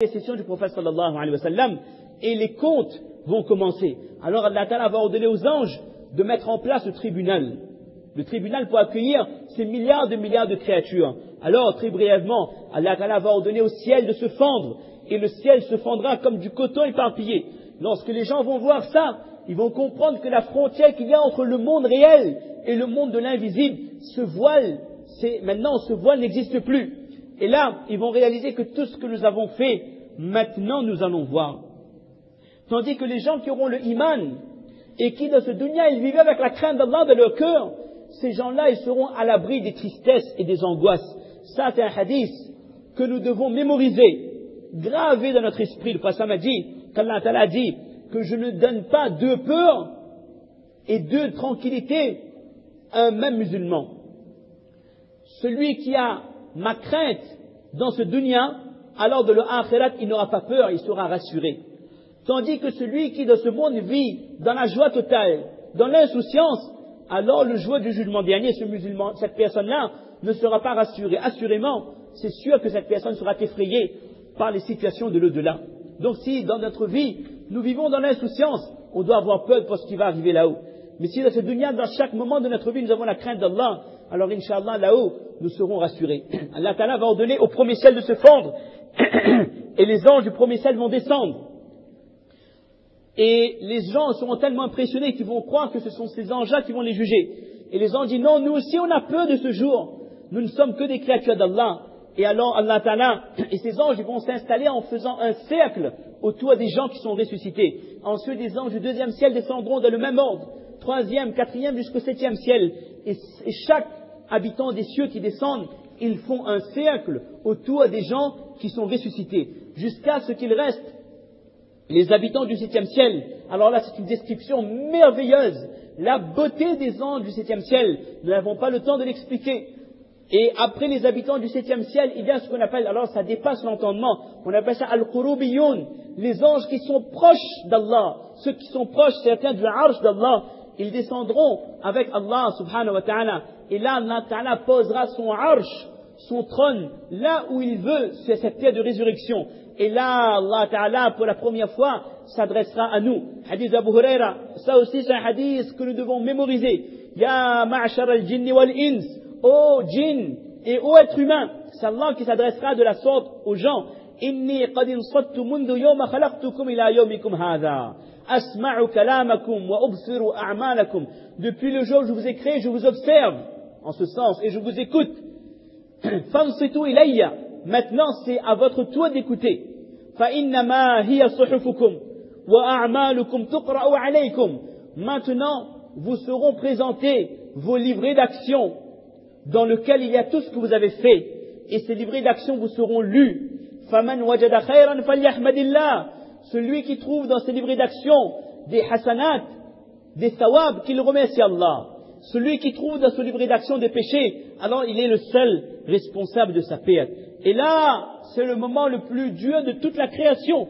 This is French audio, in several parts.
les sessions du prophète sallallahu alayhi wa sallam et les comptes vont commencer. Alors Allah Ta'ala va ordonner aux anges de mettre en place le tribunal pour accueillir ces milliards de créatures. Alors très brièvement, Allah Ta'ala va ordonner au ciel de se fendre et le ciel se fendra comme du coton éparpillé. Lorsque les gens vont voir ça, ils vont comprendre que la frontière qu'il y a entre le monde réel et le monde de l'invisible, maintenant ce voile n'existe plus. Et là, ils vont réaliser que tout ce que nous avons fait, maintenant nous allons voir. Tandis que les gens qui auront le iman, et qui dans ce dunya, ils vivaient avec la crainte d'Allah dans leur cœur, ces gens-là, ils seront à l'abri des tristesses et des angoisses. Ça, c'est un hadith que nous devons mémoriser, graver dans notre esprit. Le prophète a dit, qu'Allah Ta'ala a dit, que je ne donne pas deux peurs et deux tranquillités à un même musulman. Celui qui a ma crainte dans ce dunya, alors de l'akhirat, il n'aura pas peur, il sera rassuré. Tandis que celui qui dans ce monde vit dans la joie totale, dans l'insouciance, alors le jour du jugement dernier, cette personne-là ne sera pas rassurée. Assurément, c'est sûr que cette personne sera effrayée par les situations de l'au-delà. Donc si dans notre vie, nous vivons dans l'insouciance, on doit avoir peur pour ce qui va arriver là-haut. Mais si dans ce dunya, dans chaque moment de notre vie, nous avons la crainte d'Allah, alors Inch'Allah, là-haut, nous serons rassurés. Allah Ta'ala va ordonner au premier ciel de se fendre, et les anges du premier ciel vont descendre. Et les gens seront tellement impressionnés qu'ils vont croire que ce sont ces anges-là qui vont les juger. Et les anges disent, non, nous aussi on a peur de ce jour. Nous ne sommes que des créatures d'Allah. Et alors Allah Ta'ala et ses anges ils vont s'installer en faisant un cercle autour des gens qui sont ressuscités. Ensuite, les anges du deuxième ciel descendront dans le même ordre. Troisième, quatrième jusqu'au septième ciel. Et chaque habitant des cieux qui descendent, ils font un cercle autour des gens qui sont ressuscités. Jusqu'à ce qu'il reste les habitants du septième ciel. Alors là, c'est une description merveilleuse. La beauté des anges du septième ciel, nous n'avons pas le temps de l'expliquer. Et après les habitants du septième ciel, il y a ce qu'on appelle, alors ça dépasse l'entendement, on appelle ça al-Qurubiyoun, les anges qui sont proches d'Allah, ceux qui sont proches, certains du arsh d'Allah, ils descendront avec Allah subhanahu wa ta'ala. Et là, Allah ta'ala posera son arsh, son trône, là où il veut, sur cette terre de résurrection. Et là, Allah ta'ala, pour la première fois, s'adressera à nous. Hadith Abu Huraira, ça aussi c'est un hadith que nous devons mémoriser. Ya ma'ashar al-jinni wal-ins, ô djinn et ô être humain, c'est Allah qui s'adressera de la sorte aux gens. Inni qad insattu mundu yawma khalaqtukum ila yawmikum hadha. Asma'u kalamakum wa ubsiru a'malakum. Depuis le jour où je vous ai créé, je vous observe, en ce sens, et je vous écoute. Fansitu ilayya. Maintenant, c'est à votre tour d'écouter. Fa innama hiya suhufukum wa a'malukum tuqra'u alaykum. Maintenant, vous seront présentés vos livrets d'action dans lesquels il y a tout ce que vous avez fait. Et ces livrets d'action vous seront lus. Faman wajada khayran falyahmadillah. Celui qui trouve dans ces livrets d'action des hasanat, des thawab, qu'il remercie Allah. Celui qui trouve dans ce livret d'action des péchés, alors il est le seul responsable de sa perte. Et là, c'est le moment le plus dur de toute la création.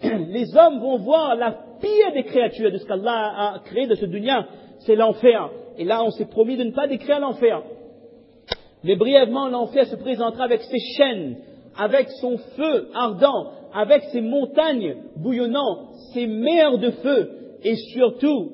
Les hommes vont voir la pire des créatures de ce qu'Allah a créé de ce dunya, c'est l'enfer. Et là, on s'est promis de ne pas décrire l'enfer. Mais brièvement, l'enfer se présentera avec ses chaînes, avec son feu ardent, avec ses montagnes bouillonnantes, ses mers de feu, et surtout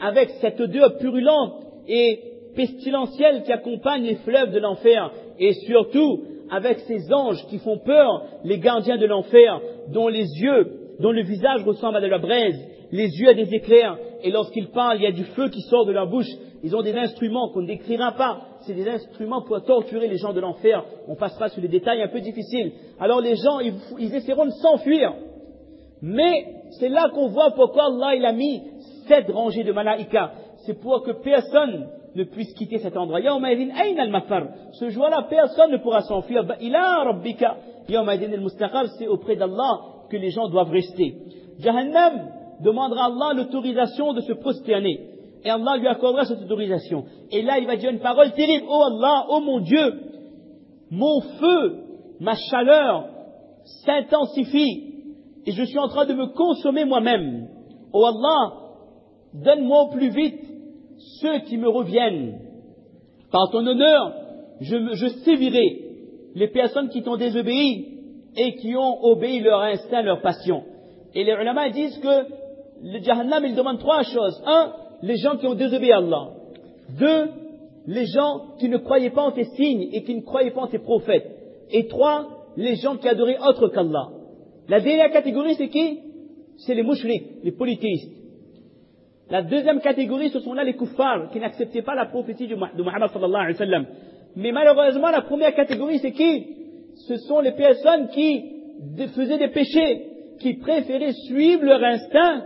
avec cette odeur purulente et pestilentielle qui accompagne les fleuves de l'enfer, et surtout avec ces anges qui font peur, les gardiens de l'enfer, dont le visage ressemble à de la braise, les yeux à des éclairs, et lorsqu'ils parlent, il y a du feu qui sort de leur bouche. Ils ont des instruments qu'on ne décrira pas. C'est des instruments pour torturer les gens de l'enfer. On passera sur les détails un peu difficiles. Alors les gens, ils essaieront de s'enfuir. Mais c'est là qu'on voit pourquoi Allah il a mis 7 rangées de malaïka. C'est pour que personne ne puisse quitter cet endroit. Ce jour-là, personne ne pourra s'enfuir. Ila rabbika yawmaidin al-mustaqar, c'est auprès d'Allah que les gens doivent rester. Jahannam demandera à Allah l'autorisation de se prosterner. Et Allah lui accordera cette autorisation. Et là, il va dire une parole terrible. Oh Allah, oh mon Dieu, mon feu, ma chaleur s'intensifie et je suis en train de me consommer moi-même. Oh Allah, donne-moi au plus vite ceux qui me reviennent. Par ton honneur, je sévirai les personnes qui t'ont désobéi et qui ont obéi leur instinct, leur passion. Et les ulama disent que le Jahannam, il demande 3 choses. 1, les gens qui ont désobéi à Allah. 2, les gens qui ne croyaient pas en tes signes et qui ne croyaient pas en tes prophètes. Et 3, les gens qui adoraient autre qu'Allah. La dernière catégorie, c'est qui? C'est les mouchriks, les polythéistes. La deuxième catégorie, ce sont là les kuffars, qui n'acceptaient pas la prophétie de Muhammad sallallahu alayhi wa sallam. Mais malheureusement, la première catégorie, c'est qui? Ce sont les personnes qui faisaient des péchés, qui préféraient suivre leur instinct,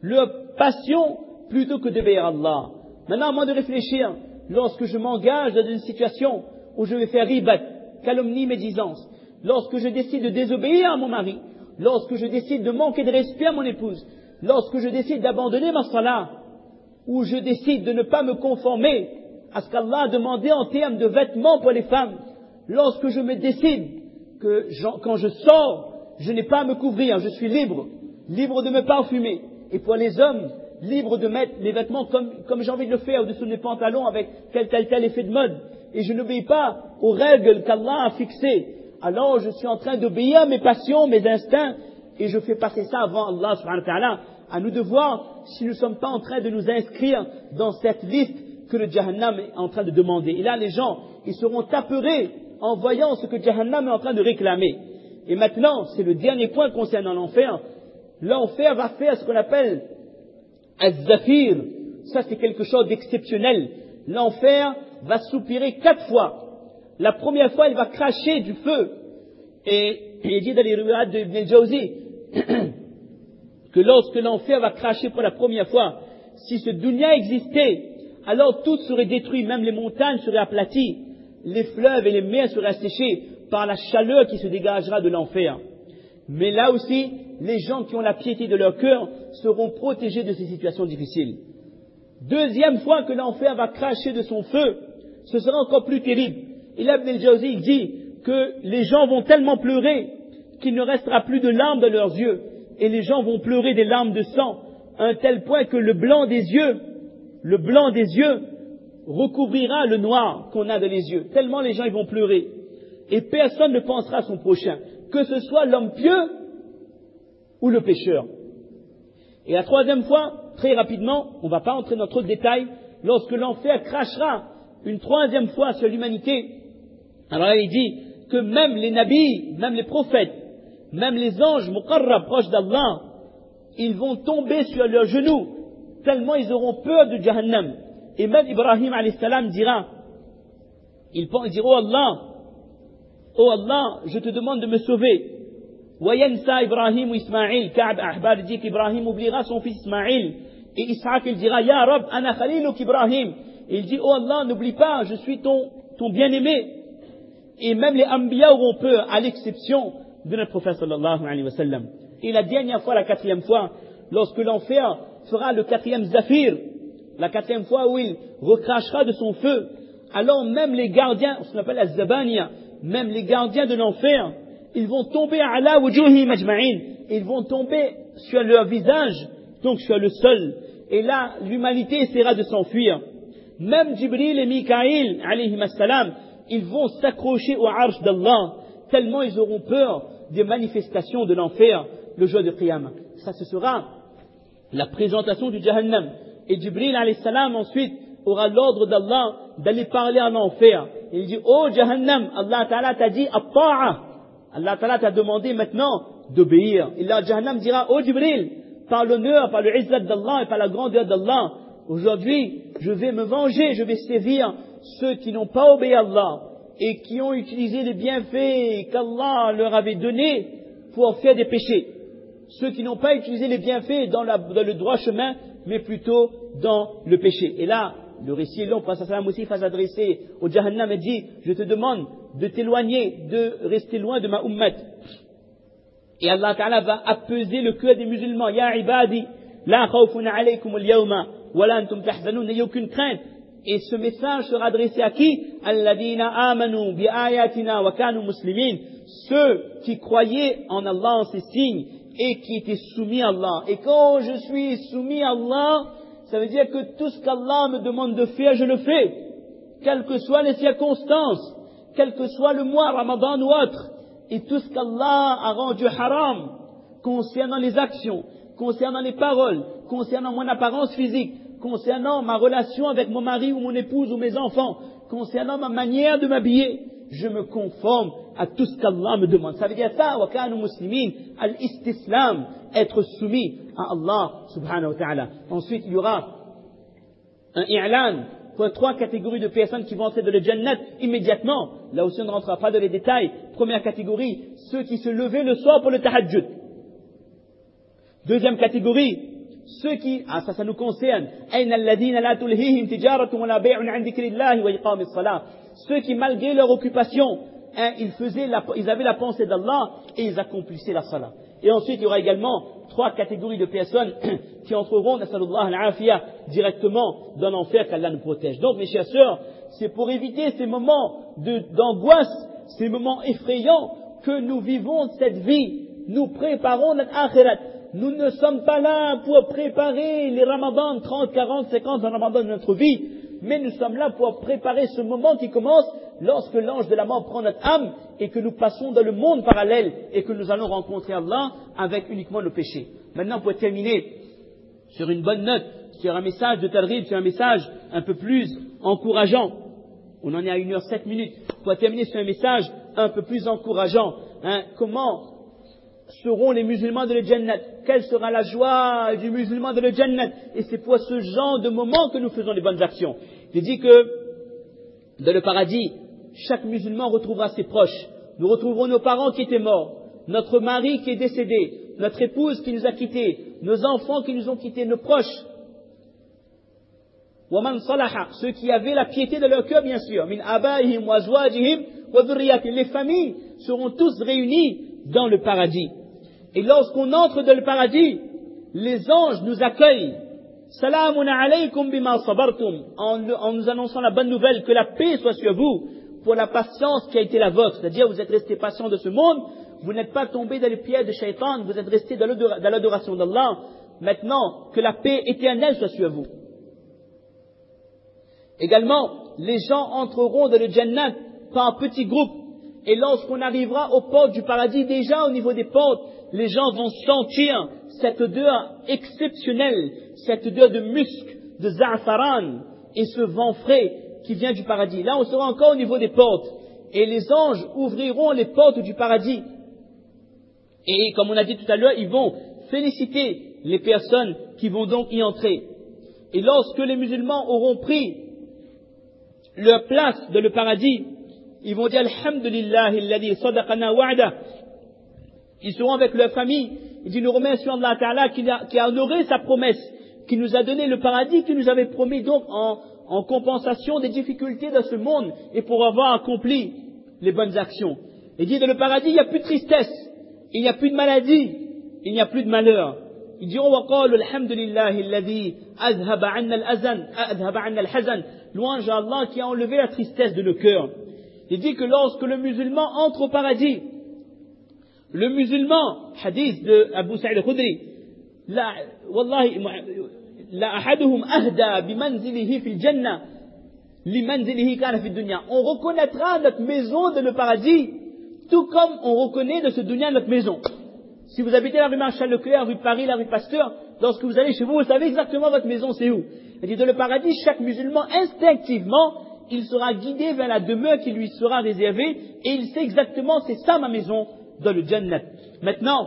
leur passion, plutôt que d'obéir à Allah. Maintenant, à moi de réfléchir, lorsque je m'engage dans une situation où je vais faire ribat, calomnie, médisance, lorsque je décide de désobéir à mon mari, lorsque je décide de manquer de respect à mon épouse, lorsque je décide d'abandonner ma salat, ou je décide de ne pas me conformer à ce qu'Allah a demandé en termes de vêtements pour les femmes, lorsque je me décide que quand je sors, je n'ai pas à me couvrir, je suis libre, libre de me parfumer, et pour les hommes, libre de mettre les vêtements comme j'ai envie de le faire au-dessous de mes pantalons avec tel effet de mode, et je n'obéis pas aux règles qu'Allah a fixées, alors je suis en train d'obéir à mes passions, mes instincts, et je fais passer ça avant Allah subhanahu wa ta'ala. À nous de voir si nous ne sommes pas en train de nous inscrire dans cette liste que le Jahannam est en train de demander. Et là, les gens, ils seront apeurés en voyant ce que Jahannam est en train de réclamer. Et maintenant, c'est le dernier point concernant l'enfer. L'enfer va faire ce qu'on appelle az-zafir. Ça, c'est quelque chose d'exceptionnel. L'enfer va soupirer 4 fois. La première fois, il va cracher du feu. Et il dit dans les riwayat de Ibn al-Jawzi que lorsque l'enfer va cracher pour la première fois, si ce dunya existait, alors tout serait détruit, même les montagnes seraient aplaties, les fleuves et les mers seraient asséchés par la chaleur qui se dégagera de l'enfer. Mais là aussi, les gens qui ont la piété de leur cœur seront protégés de ces situations difficiles. Deuxième fois que l'enfer va cracher de son feu, ce sera encore plus terrible. Et là, Ibn al-Jawzi, il dit que les gens vont tellement pleurer qu'il ne restera plus de larmes dans leurs yeux. Et les gens vont pleurer des larmes de sang, à un tel point que le blanc des yeux recouvrira le noir qu'on a dans les yeux. Tellement les gens ils vont pleurer. Et personne ne pensera à son prochain, que ce soit l'homme pieux ou le pécheur. Et la troisième fois, très rapidement, on ne va pas entrer dans trop de détails, lorsque l'enfer crachera une troisième fois sur l'humanité, alors là il dit que même les nabis, même les prophètes, même les anges muqarrab proches d'Allah, ils vont tomber sur leurs genoux, tellement ils auront peur de Jahannam. Et même Ibrahim alayhi salam dira, il dira, oh Allah, je te demande de me sauver. Wayansa Ibrahim ou Ismaïl, Ka'b Ahbar dit qu'Ibrahim oubliera son fils Ismaïl. Et Ishaq il dira, Ya Rab, ana khaliluk Ibrahim. Et il dit, oh Allah, n'oublie pas, je suis ton bien-aimé. Et même les Anbiya auront peur, à l'exception de notre prophète sallallahu alayhi wa sallam. Et la dernière fois, la 4e fois, lorsque l'enfer fera le 4e zafir, la 4e fois où il recrachera de son feu, alors même les gardiens, ce qu'on appelle la zabaniya, même les gardiens de l'enfer, ils vont tomber ala wujuhi majma'in, ils vont tomber sur leur visage, donc sur le sol. Et là, l'humanité essaiera de s'enfuir. Même Jibril et Mikaïl, alayhim as-salam, ils vont s'accrocher au arsh d'Allah, tellement ils auront peur des manifestations de l'enfer le jour de Qiyamah. Ça, ce sera la présentation du Jahannam. Et Jibril alayhi salam ensuite aura l'ordre d'Allah d'aller parler à l'enfer. Il dit, oh Jahannam, Allah Ta'ala t'a dit at-ta'a. Allah Ta'ala t'a demandé maintenant d'obéir. Et là, Jahannam dira, oh Jibril, par l'honneur, par le izzat d'Allah et par la grandeur d'Allah, aujourd'hui, je vais me venger, je vais sévir ceux qui n'ont pas obéi à Allah et qui ont utilisé les bienfaits qu'Allah leur avait donnés pour faire des péchés. Ceux qui n'ont pas utilisé les bienfaits dans le droit chemin, mais plutôt dans le péché. Et là, le récit est long, le prophète sallam aussi va s'adresser au Jahannam et dit, je te demande de t'éloigner, de rester loin de ma ummat. Et Allah Ta'ala va apaiser le cœur des musulmans. Ya ibadi, la khawfun alaykum al-yawma, wa la antum tahzanun, n'ayez aucune crainte. Et ce message sera adressé à qui? Alladina amanu bi ayatina wa kanu muslimin. Ceux qui croyaient en Allah, en ses signes, et qui étaient soumis à Allah. Et quand je suis soumis à Allah, ça veut dire que tout ce qu'Allah me demande de faire, je le fais. Quelles que soient les circonstances, quel que soit le mois, Ramadan ou autre. et tout ce qu'Allah a rendu haram concernant les actions, concernant les paroles, concernant mon apparence physique, concernant ma relation avec mon mari ou mon épouse ou mes enfants, concernant ma manière de m'habiller, je me conforme à tout ce qu'Allah me demande. Ça veut dire ça, wa kanu muslimin, al-istislam, être soumis à Allah subhanahu wa ta'ala. Ensuite, il y aura un i'lan pour 3 catégories de personnes qui vont entrer dans le Jannat immédiatement. Là aussi, on ne rentrera pas dans les détails. Première catégorie, ceux qui se levaient le soir pour le tahajjud. Deuxième catégorie, ceux qui, ça nous concerne, ceux qui malgré leur occupation, ils avaient la pensée d'Allah et ils accomplissaient la salat. Et ensuite, il y aura également 3 catégories de personnes qui entreront, nasallallahu al-afiyah, directement dans l'enfer, qu'Allah nous protège. Donc, mes chers sœurs, c'est pour éviter ces moments d'angoisse, ces moments effrayants, que nous vivons cette vie. Nous préparons notre akhirat. Nous ne sommes pas là pour préparer les ramadans, 30, 40, 50 ramadans de notre vie, mais nous sommes là pour préparer ce moment qui commence lorsque l'ange de la mort prend notre âme et que nous passons dans le monde parallèle et que nous allons rencontrer Allah avec uniquement nos péchés. Maintenant, pour terminer sur une bonne note, sur un message de Targhib, sur un message un peu plus encourageant, on en est à 1h07. Pour terminer sur un message un peu plus encourageant, comment seront les musulmans de le Jannat? Quelle sera la joie du musulman de le Jannat? Et c'est pour ce genre de moment que nous faisons les bonnes actions. Il dit que dans le paradis, chaque musulman retrouvera ses proches. Nous retrouverons nos parents qui étaient morts, notre mari qui est décédé, notre épouse qui nous a quittés, nos enfants qui nous ont quittés, nos proches. وَمَنْ صَلَحَ, ceux qui avaient la piété de leur cœur, bien sûr. مِنْ آبَائِهِمْ وَأَزْوَاجِهِمْ وَذُرِّيَّاتِهِمْ, les familles seront tous réunies dans le paradis. Et lorsqu'on entre dans le paradis, les anges nous accueillent. Salamun alaykum bima sabartum, en nous annonçant la bonne nouvelle que la paix soit sur vous pour la patience qui a été la vôtre. C'est-à-dire, vous êtes restés patients de ce monde, vous n'êtes pas tombés dans les pièges de Shaitan, vous êtes restés dans l'adoration d'Allah. Maintenant, que la paix éternelle soit sur vous. Également, les gens entreront dans le Jannat par petits groupes. Et lorsqu'on arrivera aux portes du paradis, déjà au niveau des portes, les gens vont sentir cette odeur exceptionnelle, cette odeur de musc, de za'afaran, et ce vent frais qui vient du paradis. Là, on sera encore au niveau des portes. Et les anges ouvriront les portes du paradis. Et comme on a dit tout à l'heure, ils vont féliciter les personnes qui vont donc y entrer. Et lorsque les musulmans auront pris leur place dans le paradis, ils vont dire Alhamdulillahi alladhi sadaqana wa'da. Ils seront avec leur famille. Ils disent, nous remercions Allah Ta'ala qui a honoré sa promesse, qui nous a donné le paradis qu'il nous avait promis donc en compensation des difficultés de ce monde et pour avoir accompli les bonnes actions. Il dit, dans le paradis, il n'y a plus de tristesse, il n'y a plus de maladie, il n'y a plus de malheur. Ils diront, وَقَالُوا الْحَمْدُ لِلَّهِ الَّذِي أَذْهَبَ عَنَّا الْحَزَنَ. Louange à Allah qui a enlevé la tristesse de nos cœurs. Il dit que lorsque le musulman entre au paradis, le musulman, hadith de Abu Sa'id al-Khudri, la ahaduhum ahda bimanzilihi fil jannah limanzilihi kana fi dunya. On reconnaîtra notre maison de le paradis, tout comme on reconnaît de ce dunya notre maison. Si vous habitez la rue Marshal Leclerc, la rue Paris, la rue Pasteur, lorsque vous allez chez vous, vous savez exactement votre maison c'est où. Il dit, dans le paradis, chaque musulman, instinctivement, il sera guidé vers la demeure qui lui sera réservée, et il sait exactement, c'est ça ma maison, dans le Jannat. Maintenant,